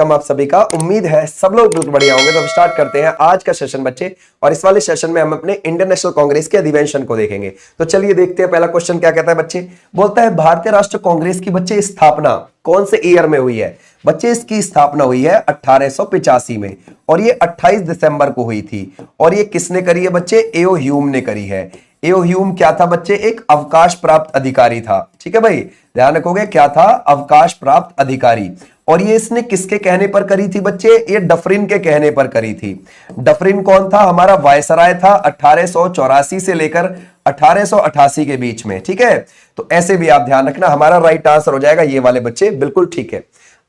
आप सभी का। उम्मीद है सब लोग बहुत बढ़िया होंगे। तो स्टार्ट करते हैं आज का सेशन बच्चे, और इस वाले सेशन में हम अपने इंडियन नेशनल कांग्रेस के अधिवेशन को देखेंगे। तो चलिए देखते हैं पहला क्वेश्चन क्या कहता है बच्चे। बोलता है भारतीय राष्ट्र कांग्रेस की बच्चे स्थापना कौन से ईयर में हुई है। बच्चे इसकी स्थापना हुई है 1885 में, और ये 28 दिसंबर को हुई थी। और ये किसने करी है बच्चे? एओ ह्यूम ने करी है। एओ ह्यूम क्या था बच्चे? एक अवकाश प्राप्त अधिकारी था। ठीक है भाई, ध्यान रखोगे, क्या था? अवकाश प्राप्त अधिकारी। और ये इसने किसके कहने पर करी थी बच्चे? ये डफरिन के कहने पर करी थी। डफरिन कौन था? हमारा वायसराय था 1884 से लेकर 1888 के बीच में। ठीक है, तो ऐसे भी आप ध्यान रखना, हमारा राइट आंसर हो जाएगा ये वाले बच्चे, बिल्कुल ठीक है।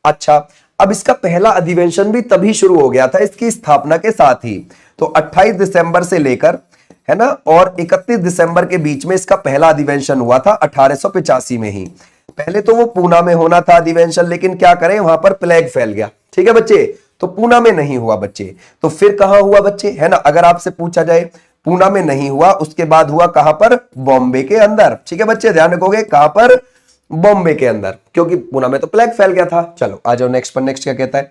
अच्छा, अब इसका पहला अधिवेशन भी तभी शुरू हो गया था इसकी स्थापना के साथ ही। तो 28 दिसंबर से लेकर, है ना, और 31 दिसंबर के बीच में इसका पहला अधिवेशन हुआ था 1885 में ही। पहले तो वो पूना में होना था अधिवेशन, लेकिन क्या करें, वहां पर प्लेग फैल गया। ठीक है बच्चे, तो पूना में नहीं हुआ बच्चे। तो फिर कहां हुआ बच्चे, है ना, अगर आपसे पूछा जाए पूना में नहीं हुआ, उसके बाद हुआ कहां पर? बॉम्बे के अंदर। ठीक है बच्चे, ध्यान रखोगे, कहां पर? बॉम्बे के अंदर, क्योंकि पूना में तो प्लेग फैल गया था। चलो आ जाओ नेक्स्ट पर। नेक्स्ट क्या कहता है?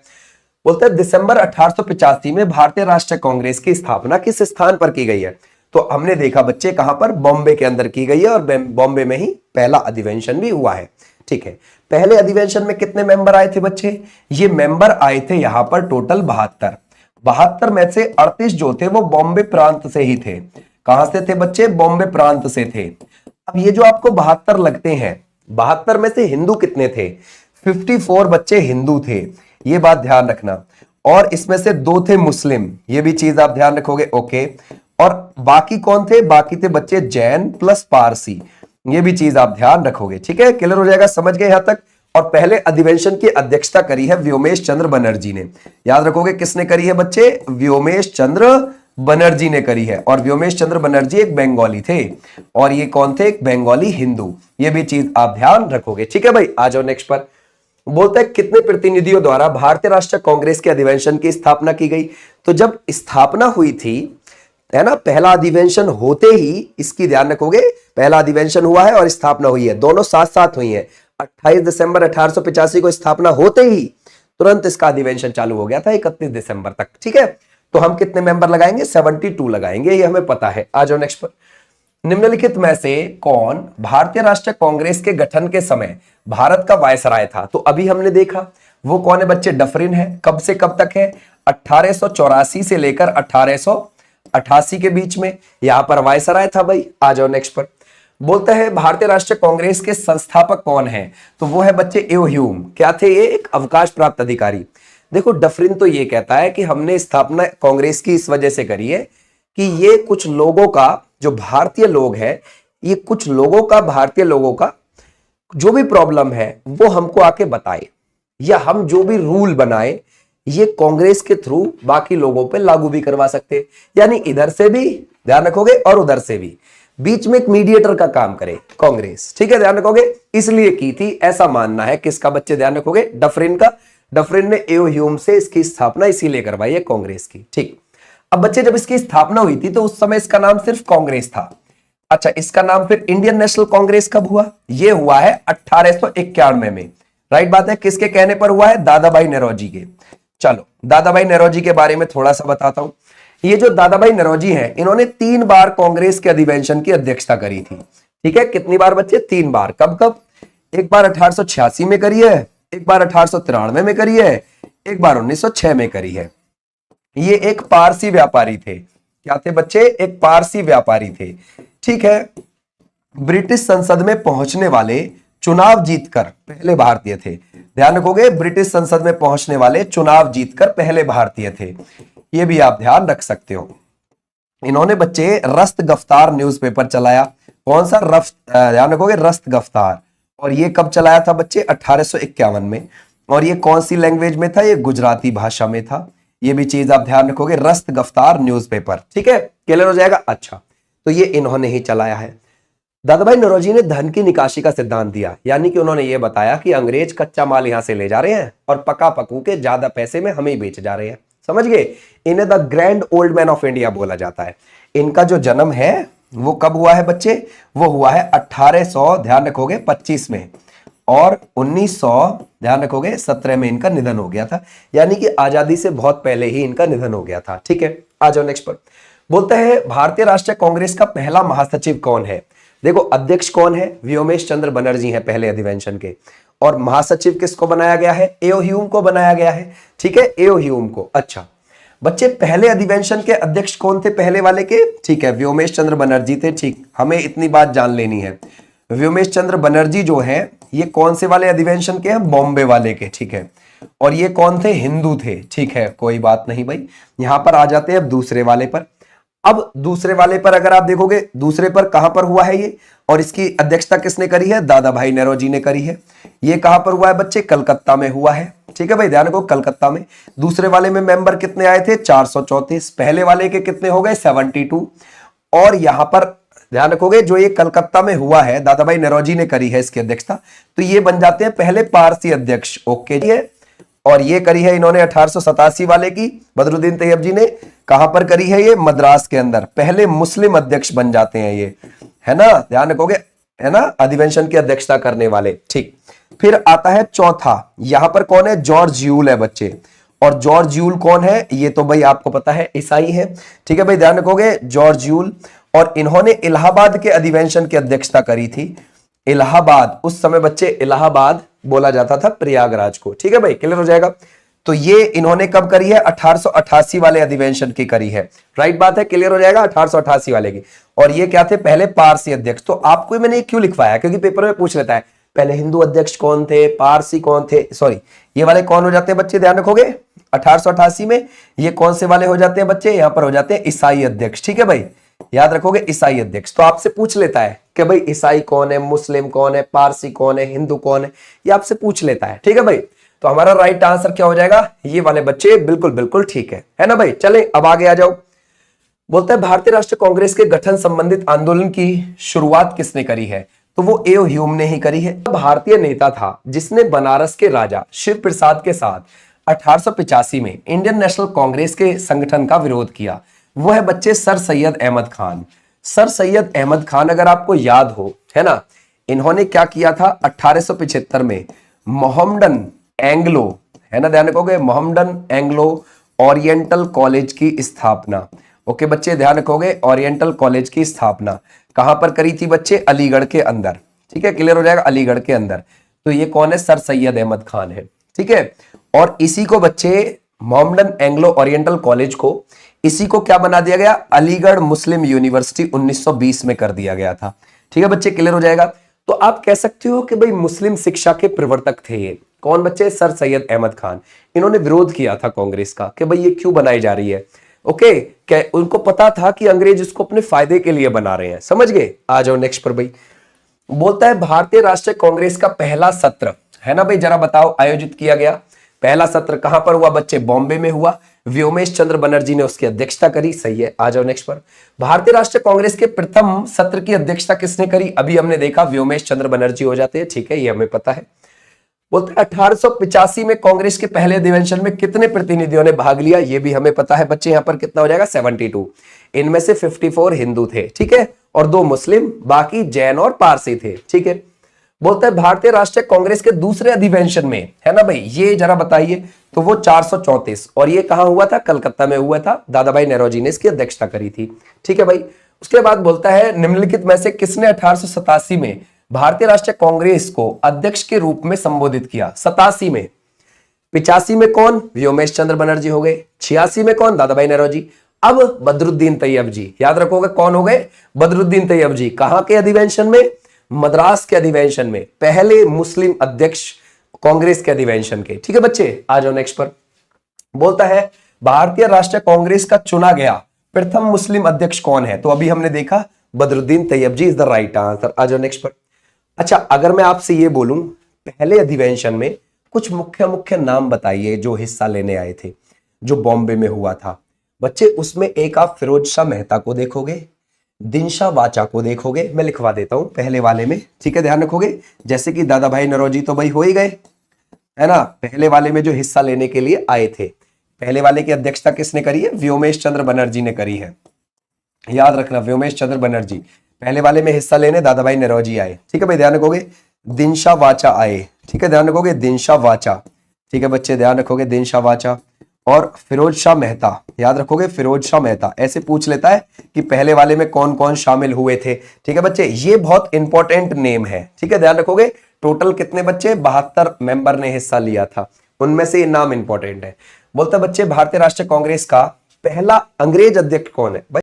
बोलते हैं दिसंबर 1885 में भारतीय राष्ट्रीय कांग्रेस की स्थापना किस स्थान पर की गई है। तो हमने देखा बच्चे कहां पर? बॉम्बे के अंदर की गई है, और बॉम्बे में ही पहला अधिवेशन भी हुआ है। ठीक है, पहले अधिवेशन में कितने मेंबर आए थे बच्चे? ये मेंबर आए थे यहां पर टोटल 72 में से 38 जो थे वो बॉम्बे प्रांत से ही थे। कहां से थे बच्चे? बॉम्बे प्रांत से थे। अब ये जो आपको 72 लगते हैं, 72 में से हिंदू कितने थे? 54 बच्चे हिंदू थे, ये बात ध्यान रखना। और इसमें से 2 थे मुस्लिम, ये भी चीज आप ध्यान रखोगे। ओके, और बाकी कौन थे? बाकी थे बच्चे जैन प्लस पारसी, ये भी चीज आप ध्यान रखोगे। ठीक है, क्लियर हो जाएगा, समझ गए यहां तक। और पहले अधिवेशन की अध्यक्षता करी है व्योमेश चंद्र बनर्जी ने। याद रखोगे किसने करी है बच्चे? व्योमेश चंद्र बनर्जी ने करी है। और व्योमेश चंद्र बनर्जी एक बंगाली थे, और ये कौन थे? एक बंगाली हिंदू, ये भी चीज आप ध्यान रखोगे। ठीक है भाई, आ जाओ नेक्स्ट पर। बोलता है कितने प्रतिनिधियों द्वारा भारतीय राष्ट्रीय कांग्रेस के अधिवेशन की स्थापना की गई। तो जब स्थापना हुई थी, है ना, पहला अधिवेशन होते ही इसकी, ध्यान रखोगे, पहला अधिवेशन हुआ है और स्थापना हुई है, दोनों साथ साथ हुई है। 28 दिसंबर 1885 को स्थापना होते ही तुरंत इसका अधिवेशन चालू हो गया था 31 दिसंबर तक। ठीक है, तो हम कितने मेंबर लगाएंगे? 72 लगाएंगे, ये हमें पता है। आ जाओ नेक्स्ट पर। निम्नलिखित में से कौन भारतीय राष्ट्रीय कांग्रेस के गठन के समय भारत का वायसराय था। तो अभी हमने देखा वो कौन है बच्चे? डफरिन है। कब से कब तक है? 1884 से लेकर 1888 के बीच में यहां पर वायसराय था भाई। आ जाओ नेक्स्ट पर। बोलता है भारतीय राष्ट्रीय कांग्रेस के संस्थापक कौन है। तो वो है बच्चे एओ ह्यूम। क्या थे ये? एक अवकाश प्राप्त अधिकारी। देखो, डफरिन तो ये कहता है कि हमने स्थापना कांग्रेस की इस वजह से करी है कि ये कुछ लोगों का, जो भारतीय लोग हैं, ये कुछ लोगों का, भारतीय लोगों का जो भी प्रॉब्लम है वो हमको आके बताए, या हम जो भी रूल बनाए ये कांग्रेस के थ्रू बाकी लोगों पे लागू भी करवा सकते। यानी इधर से भी, ध्यान रखोगे, और उधर से भी, बीच में एक मीडिएटर का काम करे कांग्रेस। ठीक है, ध्यान रखोगे, इसलिए की थी, ऐसा मानना है किसका बच्चे? ध्यान रखोगे, डफरिन का। डफरिन ने एओ ह्यूम से इसकी स्थापना इसीलिए करवाई है कांग्रेस की। ठीक, अब बच्चे जब इसकी स्थापना हुई थी तो उस समय इसका नाम सिर्फ कांग्रेस था। अच्छा, इसका नाम फिर इंडियन नेशनल कांग्रेस कब हुआ? ये हुआ है 1891 में। राइट बात है, किसके कहने पर हुआ है? दादा भाई नौरोजी के। चलो दादा भाई नौरोजी के बारे में थोड़ा सा बताता हूं। ये जो दादा भाई नौरोजी हैं, इन्होंने 3 बार कांग्रेस के अधिवेशन की अध्यक्षता करी थी। ठीक है, कितनी बार बच्चे? 3 बार। कब कब? एक बार 1886 में करी है, एक बार 1893 में करी है, एक बार 1906 में करी है। ये एक पारसी व्यापारी थे। क्या थे बच्चे? एक पारसी व्यापारी थे। ठीक है, ब्रिटिश संसद में पहुंचने वाले, चुनाव जीतकर पहले भारतीय थे। ध्यान रखोगे, ब्रिटिश संसद में पहुंचने वाले, चुनाव जीतकर पहले भारतीय थे, ये भी आप ध्यान रख सकते हो। इन्होंने बच्चे रस्त गफ्तार न्यूज़पेपर चलाया। कौन सा? ध्यान रखोगे, रस्त गफ्तार। और ये कब चलाया था बच्चे? 1851 में। और ये कौन सी लैंग्वेज में था? ये गुजराती भाषा में था, ये भी चीज आप ध्यान रखोगे, रस्त गफ्तार न्यूज़पेपर। ठीक है, क्लियर हो जाएगा। अच्छा, तो ये इन्होंने ही चलाया है। दादा भाई नौरोजी ने धन की निकासी का सिद्धांत दिया, यानी कि उन्होंने ये बताया कि अंग्रेज कच्चा माल यहां से ले जा रहे हैं और पका पकू के ज्यादा पैसे में हमें ही बेच जा रहे हैं। समझ गए? इन्हें the grand old man of India बोला जाता है। इनका जो जन्म है वो कब हुआ है बच्चे? वो हुआ है 1800, ध्यान रखोगे, 25 में। और 1900 ध्यान रखोगे 17 में इनका निधन हो गया था, यानी कि आजादी से बहुत पहले ही इनका निधन हो गया था। ठीक है, आ जाओ नेक्स्ट पर। बोलता है भारतीय राष्ट्रीय कांग्रेस का पहला महासचिव कौन है। देखो अध्यक्ष कौन है, व्योमेश चंद्र बनर्जी हैं पहले अधिवेशन के, और महासचिव किसको बनाया गया है, एओ ह्यूम को बनाया गया है। ठीक है, एओ ह्यूम को। अच्छा बच्चे पहले अधिवेशन के अध्यक्ष कौन थे पहले वाले के, ठीक है व्योमेश चंद्र बनर्जी थे। ठीक, हमें इतनी बात जान लेनी है, व्योमेश चंद्र बनर्जी जो है ये कौन से वाले अधिवेशन के हैं, बॉम्बे वाले के। ठीक है, और ये कौन थे, हिंदू थे। ठीक है, कोई बात नहीं भाई। यहां पर आ जाते हैं अब दूसरे वाले पर। अब दूसरे वाले पर अगर आप देखोगे, दूसरे पर कहां पर हुआ है ये, और इसकी अध्यक्षता किसने करी है, दादा भाई नौरोजी ने करी है। ये कहां पर हुआ है बच्चे, कलकत्ता में हुआ है। ठीक है भाई, ध्यान रखो कलकत्ता में। दूसरे वाले में मेंबर कितने आए थे, 434। पहले वाले के कितने हो गए, 72। और यहां पर ध्यान रखोगे जो ये कलकत्ता में हुआ है, दादा भाई नौरोजी ने करी है इसकी अध्यक्षता, तो ये बन जाते हैं पहले पारसी अध्यक्ष। ओके जी है, और ये करी है इन्होंने 1887 वाले की, बदरुद्दीन तैयब जी ने। कहां पर करी है ये, मद्रास के अंदर। पहले मुस्लिम अध्यक्ष बन जाते हैं ये, है ना, ध्यान रखोगे, है ना, अधिवेशन की अध्यक्षता करने वाले। ठीक, फिर आता है चौथा, यहां पर कौन है, जॉर्ज यूल है बच्चे। और जॉर्ज यूल कौन है, ये तो भाई आपको पता है ईसाई है। ठीक है भाई, ध्यान रखोगे जॉर्ज यूल, और इन्होंने इलाहाबाद के अधिवेशन की अध्यक्षता करी थी। इलाहाबाद, उस समय बच्चे इलाहाबाद बोला जाता था प्रयागराज को। ठीक है भाई, क्लियर हो जाएगा। तो ये इन्होंने कब करी है, 1888 वाले अधिवेशन की करी है। राइट बात है, क्लियर हो जाएगा, 1888 वाले की। और ये क्या थे, पहले पारसी अध्यक्ष। तो आपको मैंने क्यों लिखवाया, क्योंकि पेपर में पूछ लेता है पहले हिंदू अध्यक्ष कौन थे, पारसी कौन थे, सॉरी ये वाले कौन हो जाते हैं बच्चे, ध्यान रखोगे 1888 में ये कौन से वाले हो जाते हैं बच्चे, यहां पर हो जाते हैं ईसाई अध्यक्ष। ठीक है भाई, याद रखोगे ईसाई अध्यक्ष। तो आपसे पूछ लेता है कि भाई ईसाई कौन है, मुस्लिम कौन है, पारसी कौन है, हिंदू कौन है, ये आपसे पूछ लेता है। ठीक है भाई, तो हमारा राइट आंसर क्या हो जाएगा, ये वाले बच्चे, बिल्कुल बिल्कुल ठीक है ना भाई। चले अब आगे आ जाओ। बोलता है भारतीय राष्ट्रीय कांग्रेस के गठन संबंधित आंदोलन की शुरुआत किसने करी है, तो वो एओ ह्यूम ने ही करी है। भारतीय नेता था जिसने बनारस के राजा शिव प्रसाद के साथ 1885 में इंडियन नेशनल कांग्रेस के संगठन का विरोध किया, वो है बच्चे सर सैयद अहमद खान। सर सैयद अहमद खान अगर आपको याद हो, है ना, इन्होंने क्या किया था 1875 में मोहम्मडन एंग्लो, है ना, ध्यान रखोगे मोहम्मडन एंग्लो ओरिएंटल कॉलेज की स्थापना। ओके बच्चे, ध्यान रखोगे ओरिएंटल कॉलेज की स्थापना कहां पर करी थी बच्चे, अलीगढ़ के अंदर। ठीक है, क्लियर हो जाएगा, अलीगढ़ के अंदर। तो ये कौन है, सर सैयद अहमद खान है। ठीक है, और इसी को बच्चे मोहम्मडन एंग्लो ओरिएंटल कॉलेज को, इसी को क्या बना दिया गया, अलीगढ़ मुस्लिम यूनिवर्सिटी 1920 में कर दिया गया था। ठीक है बच्चे, क्लियर हो जाएगा। तो आप कह सकते हो कि भाई मुस्लिम शिक्षा के प्रवर्तक थे ये कौन बच्चे, सर सैयद अहमद खान। इन्होंने विरोध किया था कांग्रेस का कि भाई ये क्यों बनाई जा रही है। ओके, क्या उनको पता था कि अंग्रेज इसको अपने फायदे के लिए बना रहे हैं, समझ गए। आ जाओ नेक्स्ट पर भाई। बोलता है भारतीय राष्ट्रीय कांग्रेस का पहला सत्र, है ना भाई, जरा बताओ, आयोजित किया गया पहला सत्र कहां पर हुआ बच्चे, बॉम्बे में हुआ। व्योमेश चंद्र बनर्जी ने उसकी अध्यक्षता करी, सही है। आ जाओ नेक्स्ट पर। भारतीय राष्ट्रीय कांग्रेस के प्रथम सत्र की अध्यक्षता किसने करी, अभी हमने देखा व्योमेश चंद्र बनर्जी हो जाते हैं। ठीक है, ये हमें पता है। बोलते 1885 में कांग्रेस के पहले अधिवेशन में कितने प्रतिनिधियों ने भाग लिया, ये भी हमें पता है बच्चे। यहां पर कितना हो जाएगा, 72। इनमें से 54 हिंदू थे, ठीक है, और 2 मुस्लिम, बाकी जैन और पारसी थे। ठीक है, बोलता है भारतीय राष्ट्रीय कांग्रेस के दूसरे अधिवेशन में, है ना भाई, ये जरा बताइए, तो वो 434, और ये कहां हुआ था, कलकत्ता में हुआ था। दादा भाई नौरोजी ने इसकी अध्यक्षता करी थी। ठीक है भाई, उसके बाद बोलता है निम्नलिखित में से किसने 1887 में भारतीय राष्ट्रीय कांग्रेस को अध्यक्ष के रूप में संबोधित किया। 87 में, 85 में कौन, व्योमेश चंद्र बनर्जी हो गए। 86 में कौन, दादा भाई नौरोजी। अब बदरुद्दीन तैयब जी, याद रखोगे कौन हो गए, बदरुद्दीन तैयब जी। कहां के अधिवेशन में, मद्रास के अधिवेशन में, पहले मुस्लिम अध्यक्ष कांग्रेस के अधिवेशन के। ठीक है बच्चे, आ जाओ नेक्स्ट पर। बोलता है भारतीय राष्ट्रीय कांग्रेस का चुना गया प्रथम मुस्लिम अध्यक्ष कौन है, तो अभी हमने देखा बदरुद्दीन तैयब जी इज द राइट आंसर। आ जाओ नेक्स्ट पर। अच्छा, अगर मैं आपसे ये बोलूं पहले अधिवेशन में कुछ मुख्य मुख्य नाम बताइए जो हिस्सा लेने आए थे, जो बॉम्बे में हुआ था बच्चे। उसमें एक आप फिरोज शाह मेहता को देखोगे, दिनशा वाचा को देखोगे, मैं लिखवा देता हूं पहले वाले में। ठीक है, ध्यान रखोगे, जैसे कि दादा भाई नौरोजी तो भाई हो ही गए, है ना, पहले वाले में जो हिस्सा लेने के लिए आए थे। पहले वाले की अध्यक्षता किसने करी है, व्योमेश चंद्र बनर्जी ने करी है। याद रखना, व्योमेश चंद्र बनर्जी। पहले वाले में हिस्सा लेने दादा भाई नौरोजी आए। ठीक है भाई, ध्यान रखोगे। दिनशा वाचा आए, ठीक है, ध्यान रखोगे दिनशा वाचा, ठीक है बच्चे ध्यान रखोगे दिनशा वाचा। और फिरोज शाह मेहता, याद रखोगे फिरोज शाह मेहता, ऐसे पूछ लेता है कि पहले वाले में कौन कौन शामिल हुए थे, ठीक है बच्चे, ये बहुत इंपॉर्टेंट नेम है, ठीक है ध्यान रखोगे। टोटल कितने बच्चे 72 मेंबर ने हिस्सा लिया था, उनमें से ये नाम इंपॉर्टेंट है। बोलता बच्चे भारतीय राष्ट्रीय कांग्रेस का पहला अंग्रेज अध्यक्ष कौन है भाई,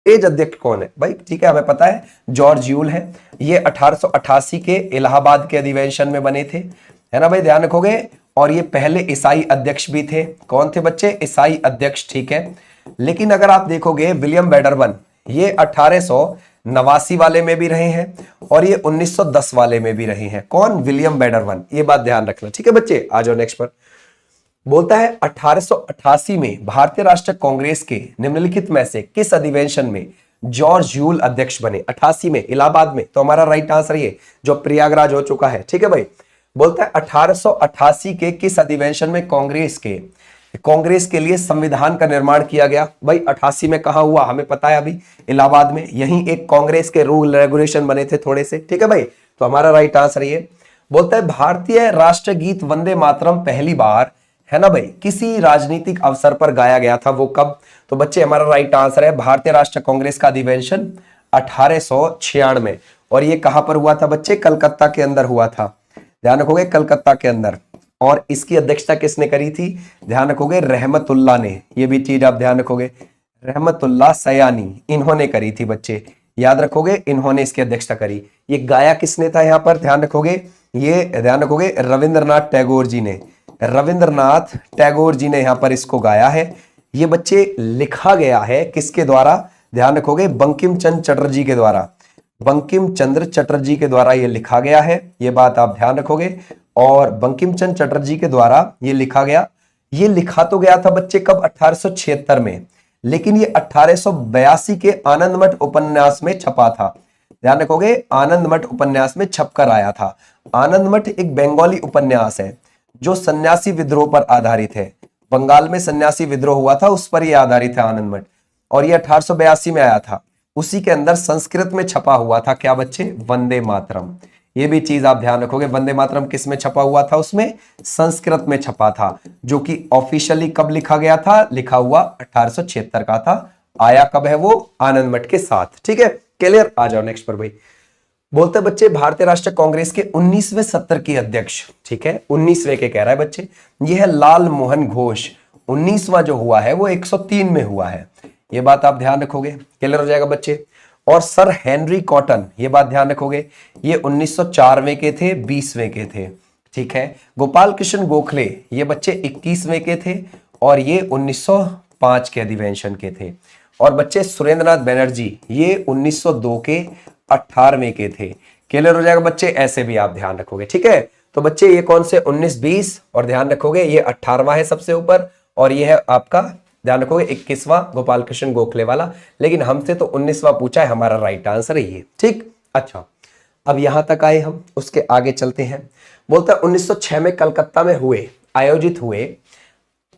अंग्रेज अध्यक्ष कौन है भाई, ठीक है हमें पता है जॉर्ज यूल है। ये 1888 के इलाहाबाद के अधिवेशन में बने थे, है ना भाई, ध्यान रखोगे। और ये पहले ईसाई अध्यक्ष भी थे, कौन थे बच्चे, ईसाई अध्यक्ष, ठीक है। लेकिन अगर आप देखोगे विलियम वेडरबर्न, ये 1889 वाले में भी रहे हैं और ये 1910 वाले में भी रहे हैं, कौन, विलियम वेडरबर्न, ये बात ध्यान रखना, ठीक है बच्चे। आ जाओ नेक्स्ट पर। बोलता है 1888 में भारतीय राष्ट्रीय कांग्रेस के निम्नलिखित में से किस अधिवेशन में जॉर्ज यूल अध्यक्ष बने, 88 में इलाहाबाद में, तो हमारा राइट आंसर ये जो प्रयागराज हो चुका है, ठीक है भाई। बोलता है 1888 के किस अधिवेशन में कांग्रेस के लिए संविधान का निर्माण किया गया, भाई 88 में कहा हुआ हमें पता है, अभी इलाहाबाद में, यही एक कांग्रेस के रूल रेगुलेशन बने थे थोड़े से, ठीक है भाई, तो हमारा राइट आंसर ये। बोलता है भारतीय राष्ट्रीय गीत वंदे मातरम पहली बार, है ना भाई, किसी राजनीतिक अवसर पर गाया गया था, वो कब, तो बच्चे हमारा राइट आंसर है भारतीय राष्ट्रीय कांग्रेस का अधिवेशन 1896, और ये कहां पर हुआ था बच्चे, कलकत्ता के अंदर हुआ था, ध्यान रखोगे कलकत्ता के अंदर। और इसकी अध्यक्षता किसने करी थी, ध्यान रखोगे रहमतुल्लाह ने, ये भी चीज आप ध्यान रखोगे, रहमतुल्लाह सयानी, इन्होंने करी थी बच्चे, याद रखोगे इन्होंने इसकी अध्यक्षता करी। ये गाया किसने था यहाँ पर, ध्यान रखोगे, ये ध्यान रखोगे रविंद्रनाथ टैगोर जी ने, रविंद्रनाथ टैगोर जी ने यहां पर इसको गाया है। ये बच्चे लिखा गया है किसके द्वारा, ध्यान रखोगे बंकिम चंद्र चटर्जी के द्वारा, बंकिम चंद्र चटर्जी के द्वारा ये लिखा गया है, ये बात आप ध्यान रखोगे। और बंकिम चंद्र चटर्जी के द्वारा ये लिखा गया, ये लिखा तो गया था बच्चे कब, 1876 में, लेकिन ये 1882 के आनंद मठ उपन्यास में छपा था, ध्यान रखोगे आनंद मठ उपन्यास में छपकर आया था। आनंद मठ एक बंगाली उपन्यास है जो सन्यासी विद्रोह पर आधारित है, बंगाल में सन्यासी विद्रोह हुआ था उस पर यह आधारित है आनंद मठ, और यह 1882 में आया था। उसी के अंदर संस्कृत में छपा हुआ था क्या बच्चे, वंदे मातरम, ये भी चीज आप ध्यान रखोगे, वंदे मातरम किस में छपा हुआ था, उसमें संस्कृत में छपा था, जो कि ऑफिशियली कब लिखा गया था, लिखा हुआ 1876 का था, आया कब है वो, आनंद मठ के साथ, ठीक है क्लियर। आ जाओ नेक्स्ट पर भाई। बोलते बच्चे भारतीय राष्ट्रीय कांग्रेस के 19वें सत्र के अध्यक्ष, ठीक है 19वें के कह रहा है बच्चे, यह है लाल मोहन घोष, 19वां जो हुआ है वो 103 में हुआ है, ये बात आप ध्यान रखोगे, क्लियर हो जाएगा बच्चे। और सर हेनरी कॉटन, ये बात ध्यान रखोगे, ये 1904वें के थे, 20वें के थे, ठीक है। गोपाल कृष्ण गोखले, ये बच्चे 21वें के थे और ये 1905 के अधिवेशन के थे। और बच्चे सुरेंद्रनाथ बनर्जी, ये 1902 के 18वें के थे, क्लियर हो जाएगा बच्चे, ऐसे भी आप ध्यान रखोगे, ठीक है। तो बच्चे ये कौन से 19, 20, और ध्यान रखोगे ये 18वां है सबसे ऊपर, और ये है आपका ध्यान रखोगे 21वां गोपाल कृष्ण गोखले वाला, लेकिन हमसे तो 19वां पूछा है, हमारा राइट आंसर है ये, ठीक। अच्छा अब यहां तक आए हम, उसके आगे चलते हैं। बोलता है 1906 में कलकत्ता में आयोजित हुए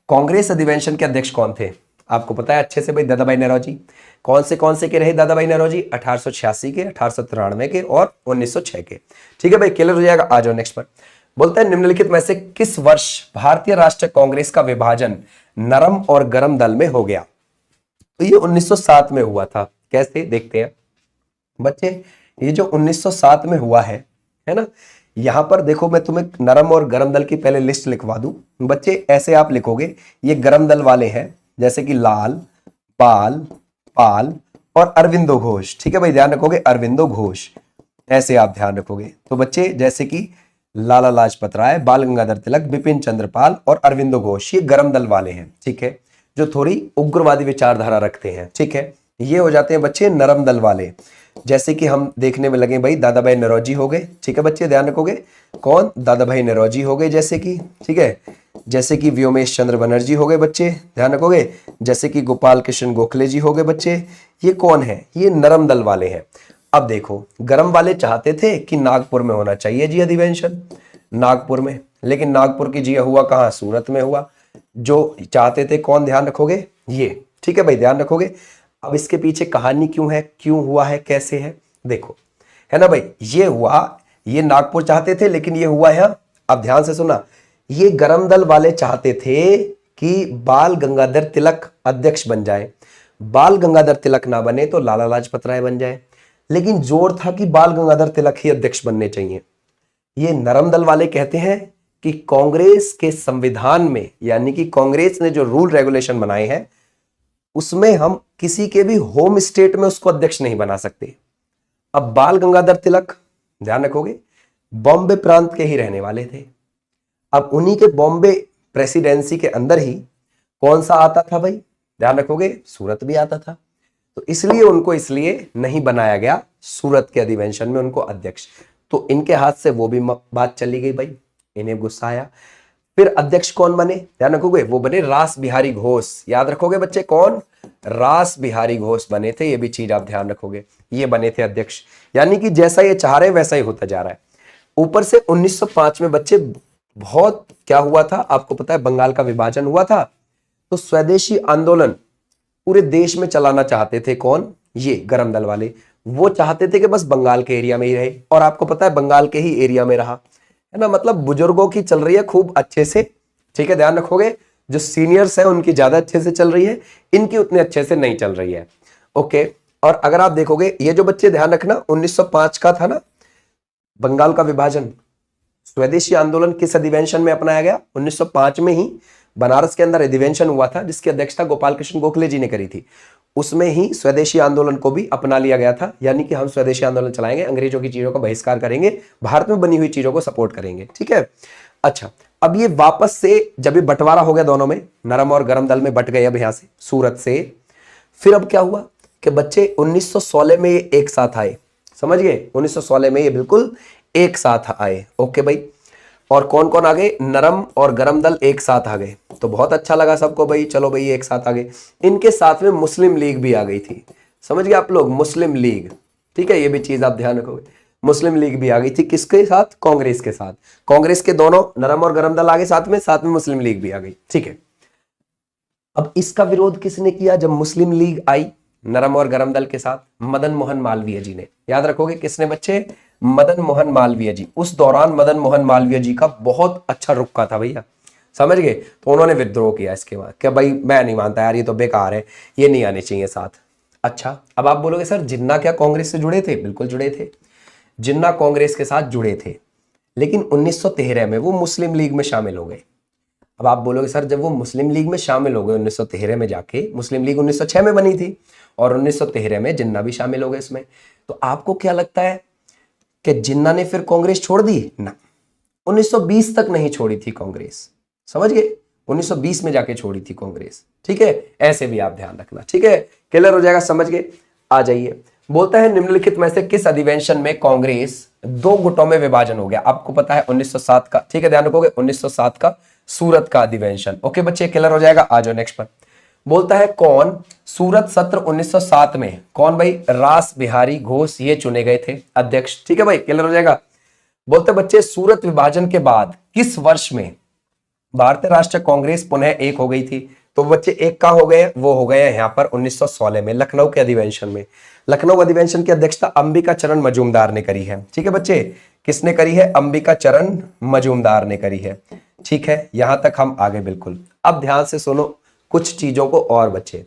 कांग्रेस अधिवेशन के अध्यक्ष कौन थे, आपको पता है अच्छे से भाई, दादा भाई नौरोजी। कौन से के रहे दादा भाई नौरोजी, 1886 के, 1893 के और 1906 के, ठीक है भाई क्लियर हो जाएगा। आ जाओ नेक्स्ट पर। बोलता है निम्नलिखित में से किस वर्ष भारतीय राष्ट्रीय कांग्रेस का विभाजन नरम और गरम दल में हो गया, तो ये 1907 में हुआ था, कैसे देखते हैं बच्चे। ये जो 1907 में हुआ है ना, यहां पर देखो मैं तुम्हें नरम और गरम दल की पहले लिस्ट लिखवा दूं बच्चे, ऐसे आप लिखोगे, ये गरम दल वाले हैं जैसे कि लाल, पाल और अरविंदो घोष, ठीक है भाई ध्यान रखोगे अरविंदो घोष, ऐसे आप ध्यान रखोगे। तो बच्चे जैसे कि लाला लाजपत राय, बाल गंगाधर तिलक, बिपिन चंद्र पाल और अरविंदो घोष, ये गरम दल वाले हैं, ठीक है, जो थोड़ी उग्रवादी विचारधारा रखते हैं, ठीक है। ये हो जाते हैं बच्चे नरम दल वाले, जैसे कि हम देखने में लगे भाई दादा भाई नौरोजी हो गए, ठीक है बच्चे ध्यान रखोगे, कौन, दादा भाई नौरोजी हो गए जैसे कि, ठीक है, जैसे कि व्योमेश चंद्र बनर्जी हो गए बच्चे, ध्यान रखोगे, जैसे कि गोपाल कृष्ण गोखले जी हो गए बच्चे, ये कौन है, ये नरम दल वाले हैं। अब देखो गरम वाले चाहते थे कि नागपुर में होना चाहिए जी अधिवेशन, नागपुर में, लेकिन नागपुर की जी हुआ कहाँ, सूरत में हुआ, जो चाहते थे कौन, ध्यान रखोगे ये, ठीक है भाई ध्यान रखोगे। अब इसके पीछे कहानी क्यों है, क्यों हुआ है, कैसे है, देखो है ना भाई। ये हुआ, ये नागपुर चाहते थे लेकिन ये हुआ है, अब ध्यान से सुना, ये गरम दल वाले चाहते थे कि बाल गंगाधर तिलक अध्यक्ष बन जाए, बाल गंगाधर तिलक ना बने तो लाला लाजपत राय बन जाए, लेकिन जोर था कि बाल गंगाधर तिलक ही अध्यक्ष बनने चाहिए। ये नरम दल वाले कहते हैं कि कांग्रेस के संविधान में, यानी कि कांग्रेस ने जो रूल रेगुलेशन बनाए हैं उसमें हम किसी के भी होम स्टेट में उसको अध्यक्ष नहीं बना सकते। अब बाल गंगाधर तिलक, ध्यान रखोगे, बॉम्बे प्रांत के ही रहने वाले थे। अब उन्हीं के बॉम्बे प्रेसिडेंसी के अंदर ही कौन सा आता था भाई, ध्यान रखोगे, सूरत भी आता था। तो इसलिए उनको इसलिए नहीं बनाया गया सूरत के अधिवेशन में उनको अध्यक्ष। तो इनके हाथ से वो भी बात चली गई भाई, इन्हें गुस्सा आया। फिर अध्यक्ष कौन बने, ध्यान रखोगे, वो बने रास बिहारी घोष। याद रखोगे बच्चे, कौन, रास बिहारी घोष बने थे, ये भी चीज आप ध्यान रखोगे, ये बने थे अध्यक्ष। यानी कि जैसा ये चाह रहे वैसा ही होता जा रहा है। ऊपर से 1905 में बच्चे बहुत क्या हुआ था आपको पता है, बंगाल का विभाजन हुआ था, तो स्वदेशी आंदोलन पूरे देश में चलाना चाहते थे। कौन, ये गरम दल वाले। वो चाहते थे कि बस बंगाल के एरिया में ही रहे, और आपको पता है बंगाल के ही एरिया में रहा, है ना। मतलब बुजुर्गों की चल रही है खूब अच्छे से, ठीक है, ध्यान रखोगे। जो सीनियर्स है उनकी ज्यादा अच्छे से चल रही है, इनकी उतने अच्छे से नहीं चल रही है। ओके, और अगर आप देखोगे ये जो बच्चे, ध्यान रखना, 1905 का था ना बंगाल का विभाजन, स्वदेशी आंदोलन किस अधिवेशन में अपनाया गया, 1905 में ही बनारस के अंदर अधिवेशन हुआ था जिसकी अध्यक्षता गोपाल कृष्ण गोखले जी ने करी थी। उसमें ही स्वदेशी आंदोलन को भी अपना लिया गया था, यानी कि हम स्वदेशी आंदोलन चलाएंगे, अंग्रेजों की चीजों का बहिष्कार करेंगे, भारत में बनी हुई चीजों को सपोर्ट करेंगे, ठीक है। अच्छा, अब ये वापस से जब ये बंटवारा हो गया दोनों में, नरम और गरम दल में बट गए अब यहां से सूरत से, फिर अब क्या हुआ कि बच्चे 1916 में ये एक साथ आए, समझ गए, 1916 में ये बिल्कुल एक साथ आए। ओके भाई, और कौन कौन आ गए, नरम और गरम दल एक साथ आ गए, तो बहुत अच्छा लगा सबको भाई, चलो भाई एक साथ आ गए। इनके साथ में मुस्लिम लीग भी आ गई थी, समझ गए आप लोग, मुस्लिम लीग, ठीक है, ये भी चीज आप ध्यान रखोगे, मुस्लिम लीग भी आ गई थी, किसके साथ, कांग्रेस के साथ। कांग्रेस के दोनों नरम और गरम दल आ गए साथ में मुस्लिम लीग भी आ गई, ठीक है। अब इसका विरोध किसने किया जब मुस्लिम लीग आई नरम और गरम दल के साथ, मदन मोहन मालवीय जी ने। याद रखोगे किसने बच्चे, मदन मोहन मालवीय जी। उस दौरान मदन मोहन मालवीय जी का बहुत अच्छा रुक्का था भैया, समझ गए, तो उन्होंने विद्रोह किया इसके बाद, कि भाई मैं नहीं मानता यार, ये तो बेकार है, ये नहीं आने चाहिए साथ। अच्छा, अब आप बोलोगे सर जिन्ना क्या कांग्रेस से जुड़े थे, बिल्कुल जुड़े थे, जिन्ना कांग्रेस के साथ जुड़े थे, लेकिन 1913 में वो मुस्लिम लीग में शामिल हो गए। अब आप बोलोगे सर जब वो मुस्लिम लीग में शामिल हो गए 1913 में जाके, मुस्लिम लीग 1906 में बनी थी और 1913 में जिन्ना भी शामिल हो गए इसमें, तो आपको क्या लगता है कि जिन्ना ने फिर कांग्रेस छोड़ दी ना, 1920 तक नहीं छोड़ी थी कांग्रेस, समझ गए, 1920 में जाके छोड़ी थी कांग्रेस, ठीक है, ऐसे भी आप ध्यान रखना, ठीक है, क्लियर हो जाएगा, समझ गए। आ जाइए, बोलता है निम्नलिखित में से किस अधिवेशन में कांग्रेस दो गुटों में विभाजन हो गया। आपको पता है 1907 का, ठीक है, ध्यान रखोगे, 1907 का सूरत का अधिवेशन। ओके बच्चे, क्लियर हो जाएगा। आ जाओ नेक्स्ट पर। बोलता है कौन, सूरत सत्र 1907 में कौन भाई, रास बिहारी घोष ये चुने गए थे अध्यक्ष, ठीक है भाई, क्लियर हो जाएगा। बोलते बच्चे सूरत विभाजन के बाद किस वर्ष में भारतीय राष्ट्रीय कांग्रेस पुनः एक हो गई थी, तो बच्चे एक का हो गए, वो हो गए यहाँ पर 1916 में लखनऊ के अधिवेशन में। लखनऊ अधिवेशन की अध्यक्षता अंबिका चरण मजूमदार ने करी है, ठीक है बच्चे, किसने करी है, अंबिका चरण मजूमदार ने करी है, ठीक है, यहां तक हम आगे बिल्कुल। अब ध्यान से सुनो कुछ चीजों को और बच्चे,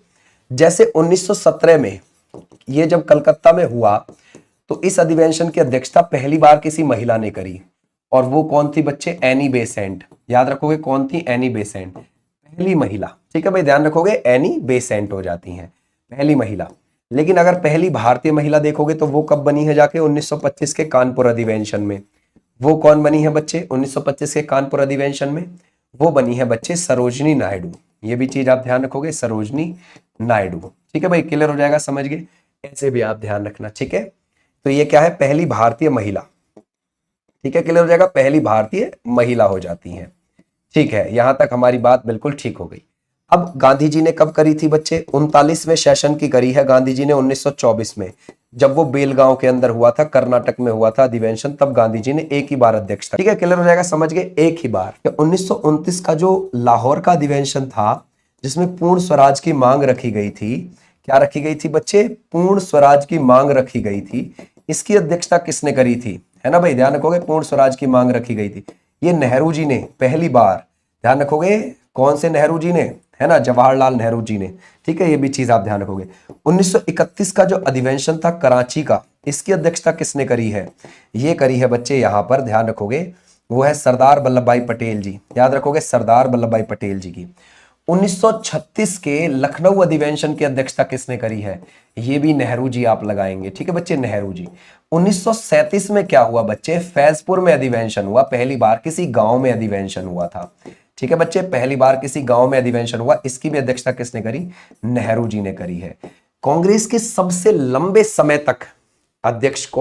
जैसे 1917 में ये जब कलकत्ता में हुआ तो इस अधिवेशन की अध्यक्षता पहली बार किसी महिला ने करी, और वो कौन थी बच्चे, एनी बेसेंट। याद रखोगे कौन थी, एनी बेसेंट, पहली महिला, ठीक है भाई, ध्यान रखोगे, एनी बेसेंट हो जाती हैं पहली महिला। लेकिन अगर पहली भारतीय महिला देखोगे तो वो कब बनी है, जाके 1925 के कानपुर अधिवेशन में। वो कौन बनी है बच्चे, 1925 के कानपुर अधिवेशन में वो बनी है बच्चे सरोजनी नायडू। ये भी चीज आप ध्यान रखोगे, सरोजनी नायडू, ठीक है भाई, क्लियर हो जाएगा, समझ गए, ऐसे भी आप ध्यान रखना, ठीक है। तो ये क्या है, पहली भारतीय महिला, ठीक है, क्लियर हो जाएगा, पहली भारतीय महिला हो जाती है, ठीक है, यहां तक हमारी बात बिल्कुल ठीक हो गई। अब गांधी जी ने कब करी थी बच्चे, 39वें सेशन की करी है गांधी जी ने 1924 में, जब वो बेलगांव के अंदर हुआ था, कर्नाटक में हुआ था अधिवेशन, तब गांधी जी ने एक ही बार अध्यक्षता, ठीक है, क्लियर हो जाएगा, समझ गए, एक ही बार। 1929 का जो लाहौर का अधिवेशन था जिसमें पूर्ण स्वराज की मांग रखी गई थी, क्या रखी गई थी बच्चे, पूर्ण स्वराज की मांग रखी गई थी, इसकी अध्यक्षता किसने करी थी, है ना भाई, ध्यान रखोगे। पूर्ण स्वराज की मांग रखी गई थी, ये नेहरू जी ने पहली बार, ध्यान रखोगे कौन से नेहरू जी ने, है ना, जवाहरलाल नेहरू जी ने, ठीक है, ये भी चीज आप ध्यान रखोगे। 1931 का जो अधिवेशन था कराची का, इसकी अध्यक्षता किसने करी है, ये करी है बच्चे यहां पर ध्यान रखोगे, वो है सरदार वल्लभ भाई पटेल जी, याद रखोगे सरदार वल्लभ भाई पटेल जी की। 1936 के लखनऊ अधिवेशन की अध्यक्षता किसने करी है, ये भी नेहरू जी आप लगाएंगे, ठीक है बच्चे, नेहरू जी। 1937 में क्या हुआ बच्चे, फैजपुर में अधिवेशन हुआ, पहली बार किसी गांव में अधिवेशन हुआ था, ठीक है बच्चे, पहली बार किसी गांव में अधिवेशन हुआ, इसकी भी अध्यक्षता किसने करी, नेहरू जी ने करी है। कांग्रेस के सबसे लंबे समय तक अध्यक्ष कौन